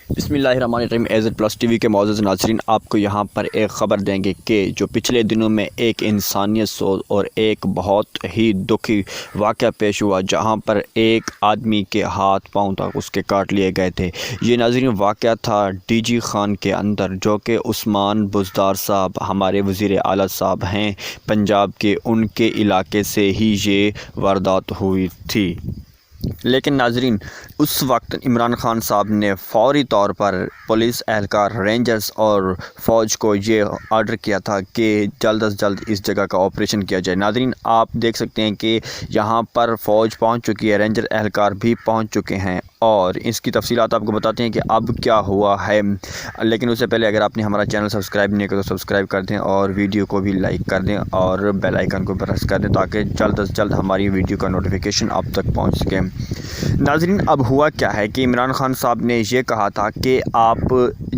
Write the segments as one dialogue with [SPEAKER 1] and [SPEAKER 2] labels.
[SPEAKER 1] بسم اللہ الرحمن الرحیم۔ ایز ایڈ پلس ٹی وی کے معزز ناظرین، آپ کو یہاں پر ایک خبر دیں گے کہ جو پچھلے دنوں میں ایک انسانیت سوز اور ایک بہت ہی دکھی واقعہ پیش ہوا، جہاں پر ایک آدمی کے ہاتھ پاؤں تک اس کے کاٹ لیے گئے تھے۔ یہ ناظرین واقعہ تھا ڈی جی خان کے اندر، جو کہ عثمان بزدار صاحب ہمارے وزیر اعلیٰ صاحب ہیں پنجاب کے، ان کے علاقے سے ہی یہ واردات ہوئی تھی۔ لیکن ناظرین اس وقت عمران خان صاحب نے فوری طور پر پولیس اہلکار، رینجرز اور فوج کو یہ آرڈر کیا تھا کہ جلد از جلد اس جگہ کا آپریشن کیا جائے۔ ناظرین آپ دیکھ سکتے ہیں کہ یہاں پر فوج پہنچ چکی ہے، رینجر اہلکار بھی پہنچ چکے ہیں، اور اس کی تفصیلات آپ کو بتاتے ہیں کہ اب کیا ہوا ہے۔ لیکن اس سے پہلے اگر آپ نے ہمارا چینل سبسکرائب نہیں کیا تو سبسکرائب کر دیں، اور ویڈیو کو بھی لائک کر دیں، اور بیل آئیکن کو پریس کر دیں تاکہ جلد از جلد ہماری ویڈیو کا نوٹیفیکیشن آپ تک پہنچ سکے۔ ناظرین اب ہوا کیا ہے کہ عمران خان صاحب نے یہ کہا تھا کہ آپ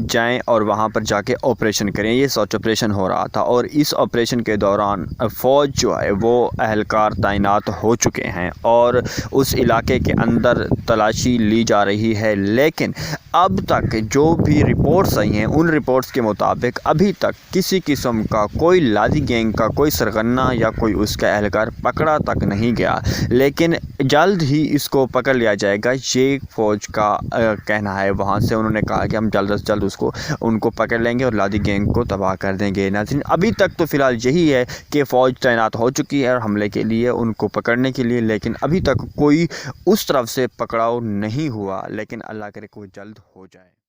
[SPEAKER 1] جائیں اور وہاں پر جا کے آپریشن کریں۔ یہ سرچ آپریشن ہو رہا تھا، اور اس آپریشن کے دوران فوج جو ہے وہ اہلکار تعینات ہو چکے ہیں اور اس علاقے کے اندر تلاشی لی جا رہی ہے۔ لیکن اب تک جو بھی رپورٹس آئی ہیں، ان رپورٹس کے مطابق ابھی تک کسی قسم کا کوئی لادی گینگ کا کوئی سرغنہ یا کوئی اس کا اہلکار پکڑا تک نہیں گیا، لیکن جلد ہی اس کو پکڑ لیا جائے گا، یہ فوج کا کہنا ہے۔ وہاں سے انہوں نے کہا کہ ہم جلد از جلد ان کو پکڑ لیں گے اور لادی گینگ کو تباہ کر دیں گے۔ ناظرین ابھی تک تو فی الحال یہی ہے کہ فوج تعینات ہو چکی ہے اور حملے کے لیے، ان کو پکڑنے کے لیے، لیکن ابھی تک کوئی اس طرف سے پکڑاؤ نہیں ہوا، لیکن اللہ کرے کوئی جلد ہو جائے۔